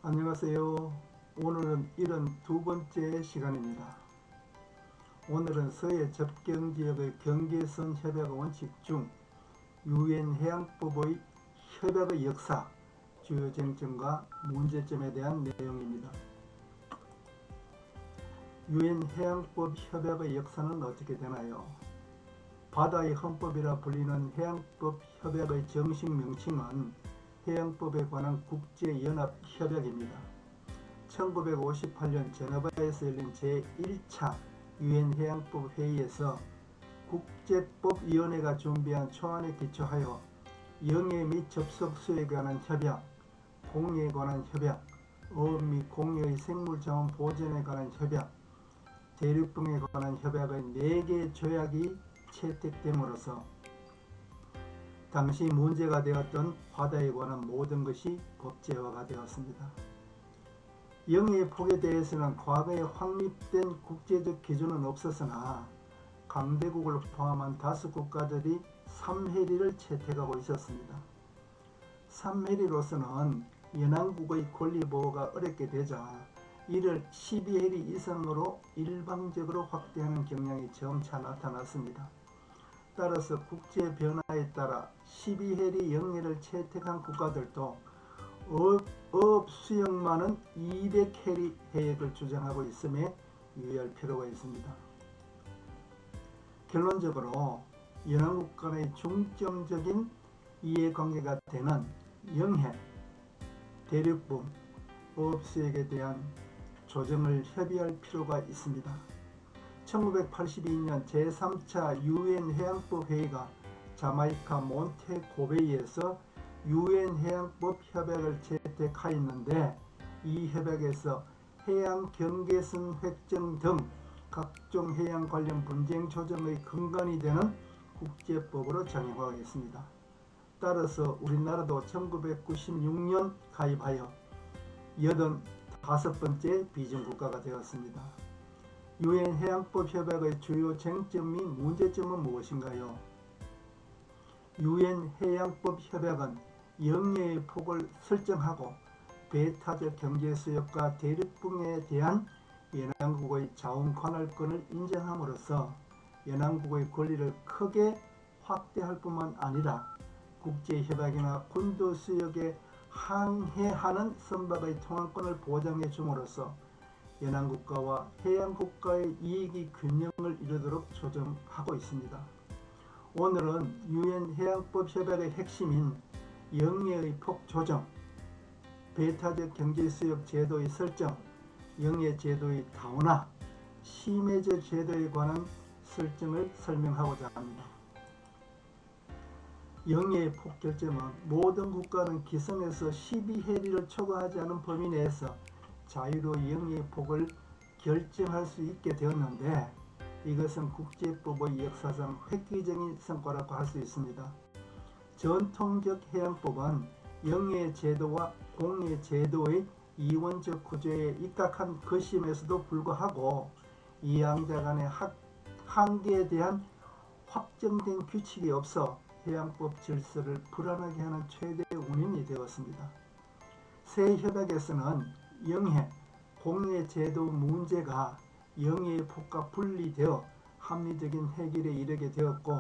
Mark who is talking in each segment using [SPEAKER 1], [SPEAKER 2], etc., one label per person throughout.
[SPEAKER 1] 안녕하세요. 오늘은 72번째 시간입니다. 오늘은 서해 접경지역의 경계선 협약 원칙 중 유엔 해양법의 협약의 역사, 주요 쟁점과 문제점에 대한 내용입니다. 유엔 해양법 협약의 역사는 어떻게 되나요? 바다의 헌법이라 불리는 해양법 협약의 정식 명칭은 해양법에 관한 국제연합협약입니다. 1958년 제네바에서 열린 제1차 유엔 해양법 회의에서 국제법위원회가 준비한 초안에 기초하여 영해 및 접속 수에 관한 협약, 공해에 관한 협약, 어업 및 공해의 생물자원 보전에 관한 협약, 대륙붕에 관한 협약의 4개 조약이 채택됨으로써 당시 문제가 되었던 바다에 관한 모든 것이 법제화가 되었습니다. 영해의 폭에 대해서는 과거에 확립된 국제적 기준은 없었으나 강대국을 포함한 5국가들이 3해리를 채택하고 있었습니다. 3해리로서는 연안국의 권리보호가 어렵게 되자 이를 12해리 이상으로 일방적으로 확대하는 경향이 점차 나타났습니다. 따라서 국제 변화에 따라 12해리 영해를 채택한 국가들도 어업 수역만은 200해리 해역을 주장하고 있음에 유의할 필요가 있습니다. 결론적으로 연안국 간의 중점적인 이해관계가 되는 영해, 대륙붕, 어업수역에 대한 조정을 협의할 필요가 있습니다. 1982년 제3차 유엔 해양법 회의가 자마이카 몬테고베이에서 유엔 해양법 협약을 채택하였는데 이 협약에서 해양 경계선 획정 등 각종 해양 관련 분쟁 조정의 근간이 되는 국제법으로 정형화했습니다. 따라서 우리나라도 1996년 가입하여 85번째 비전국가가 되었습니다. 유엔 해양법 협약의 주요 쟁점 및 문제점은 무엇인가요? 유엔 해양법 협약은 영해의 폭을 설정하고 배타적 경제수역과 대륙붕에 대한 연안국의 자원 관할권을 인정함으로써 연안국의 권리를 크게 확대할 뿐만 아니라 국제협약이나 군도수역에 항해하는 선박의 통항권을 보장해 줌으로써 연안국가와 해양국가의 이익이 균형을 이루도록 조정하고 있습니다. 오늘은 유엔 해양법 협약의 핵심인 영해의 폭 조정, 배타적 경제수역 제도의 설정, 영해 제도의 다운화, 심해제 제도에 관한 설정을 설명하고자 합니다. 영해의 폭 결정은 모든 국가는 기선에서 12해리를 초과하지 않은 범위 내에서 자유로 영해의 폭을 결정할 수 있게 되었는데 이것은 국제법의 역사상 획기적인 성과라고 할 수 있습니다. 전통적 해양법은 영해 제도와 공해 제도의 이원적 구조에 입각한 것임에도 불구하고 이양자 간의 한계에 대한 확정된 규칙이 없어 해양법 질서를 불안하게 하는 최대 원인이 되었습니다. 새 협약에서는 영해, 공해 제도 문제가 영해의 폭과 분리되어 합리적인 해결에 이르게 되었고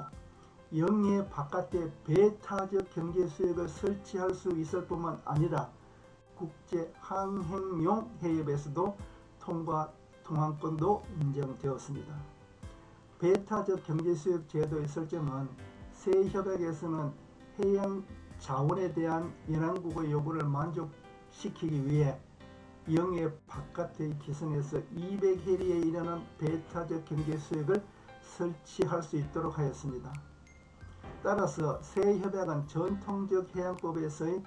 [SPEAKER 1] 영해 바깥에 배타적 경제수역을 설치할 수 있을 뿐만 아니라 국제항행용 해협에서도 통항권도 인정되었습니다. 배타적 경제수역 제도의 설정은 새 협약에서는 해양 자원에 대한 연안국의 요구를 만족시키기 위해 영해 바깥의 기선에서 200해리에 이르는 배타적 경제수역을 설치할 수 있도록 하였습니다. 따라서 새 협약은 전통적 해양법에서의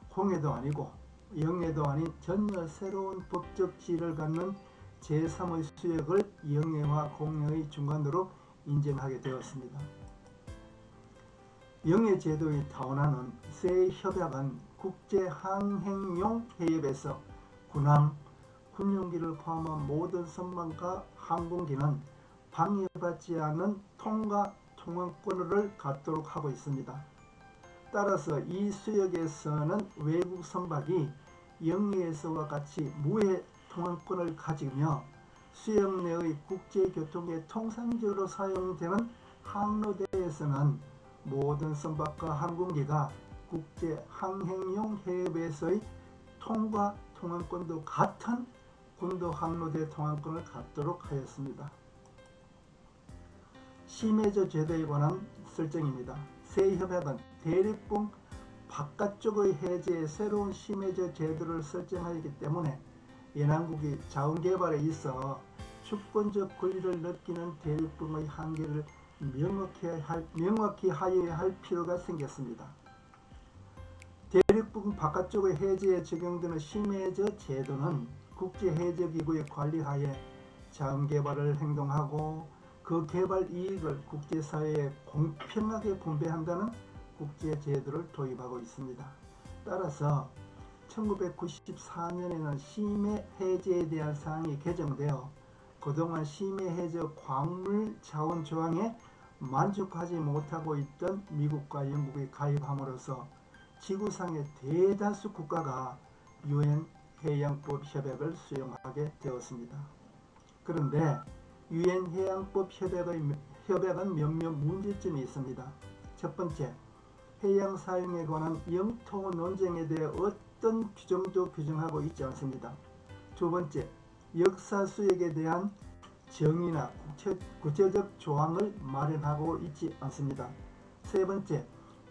[SPEAKER 1] 공해도 아니고 영해도 아닌 전혀 새로운 법적 지위를 갖는 제3의 수역을 영해와 공해의 중간으로 인정하게 되었습니다. 영해 제도의 다운화는 새 협약은 국제항행용 해협에서 군함, 군용기를 포함한 모든 선박과 항공기는 방해받지 않는 통항권을 갖도록 하고 있습니다. 따라서 이 수역에서는 외국 선박이 영리에서와 같이 무해 통항권을 가지며 수역 내의 국제교통에 통상적으로 사용되는 항로대에서는 모든 선박과 항공기가 국제항행용 해협에서의 통과 통항권도 같은 군도 항로대 통항권을 갖도록 하였습니다. 심해저 제도에 관한 설정입니다. 새 협약은 대륙붕 바깥쪽의 해제에 새로운 심해저 제도를 설정하였기 때문에 연안국이 자원개발에 있어 주권적 권리를 느끼는 대륙붕의 한계를 명확히 하여야 할 필요가 생겼습니다. 대륙붕 바깥쪽의 해제에 적용되는 심해저 제도는 국제해저기구의 관리하에 자원개발을 행동하고 그 개발 이익을 국제사회에 공평하게 분배한다는 국제제도를 도입하고 있습니다. 따라서 1994년에는 심해해저에 대한 사항이 개정되어 그동안 심해해저 광물 자원 조항에 만족하지 못하고 있던 미국과 영국이 가입함으로써 지구상의 대다수 국가가 유엔 해양법 협약을 수용하게 되었습니다. 그런데 유엔 해양법 협약은 몇몇 문제점이 있습니다. 첫 번째, 해양 사용에 관한 영토 논쟁에 대해 어떤 규정도 규정하고 있지 않습니다. 두 번째, 역사 수역에 대한 정의나 구체적 조항을 마련하고 있지 않습니다. 세 번째,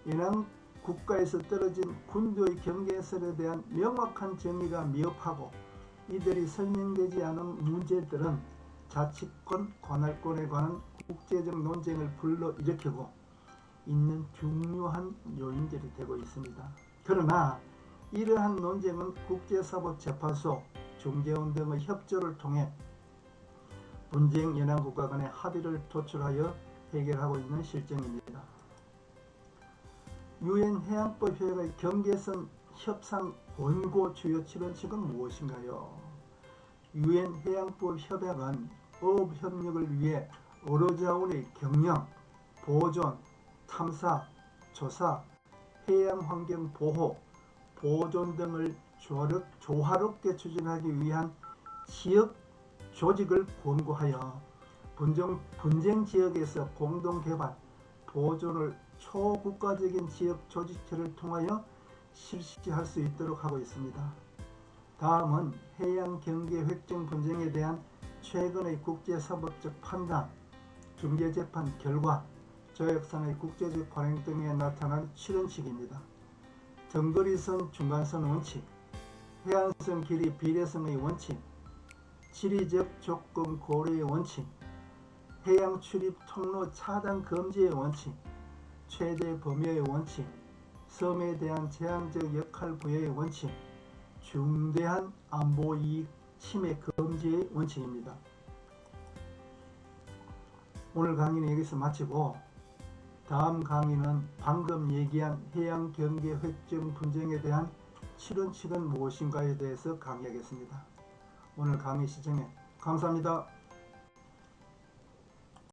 [SPEAKER 1] 연안 국가에서 떨어진 군도의 경계선에 대한 명확한 정의가 미흡하고 이들이 설명되지 않은 문제들은 자치권, 관할권에 관한 국제적 논쟁을 불러일으키고 있는 중요한 요인들이 되고 있습니다. 그러나 이러한 논쟁은 국제사법재판소, 중재원 등의 협조를 통해 분쟁 연안국가 간의 합의를 도출하여 해결하고 있는 실정입니다. 유엔 해양법 협약의 경계선 협상 권고 주요 치론칙은 무엇인가요? 유엔 해양법 협약은 어업 협력을 위해 어로자원의 경영, 보존, 탐사, 조사, 해양환경 보호, 보존 등을 조화롭게 추진하기 위한 지역 조직을 권고하여 분쟁 지역에서 공동개발, 보존을 초국가적인 지역 조직체를 통하여 실시할 수 있도록 하고 있습니다. 다음은 해양 경계 획정 분쟁에 대한 최근의 국제사법적 판단, 중재재판 결과, 조약상의 국제적 관행 등에 나타난 치론칙입니다. 등거리선 중간선 원칙, 해안선 길이 비례성의 원칙, 지리적 조건 고려의 원칙, 해양 출입 통로 차단 금지의 원칙, 최대 범위의 원칙, 섬에 대한 제한적 역할 부여의 원칙, 중대한 안보 이익 침해 금지의 원칙입니다. 오늘 강의는 여기서 마치고 다음 강의는 방금 얘기한 해양 경계 획정 분쟁에 대한 치론칙은 무엇인가에 대해서 강의하겠습니다. 오늘 강의 시청해 감사합니다.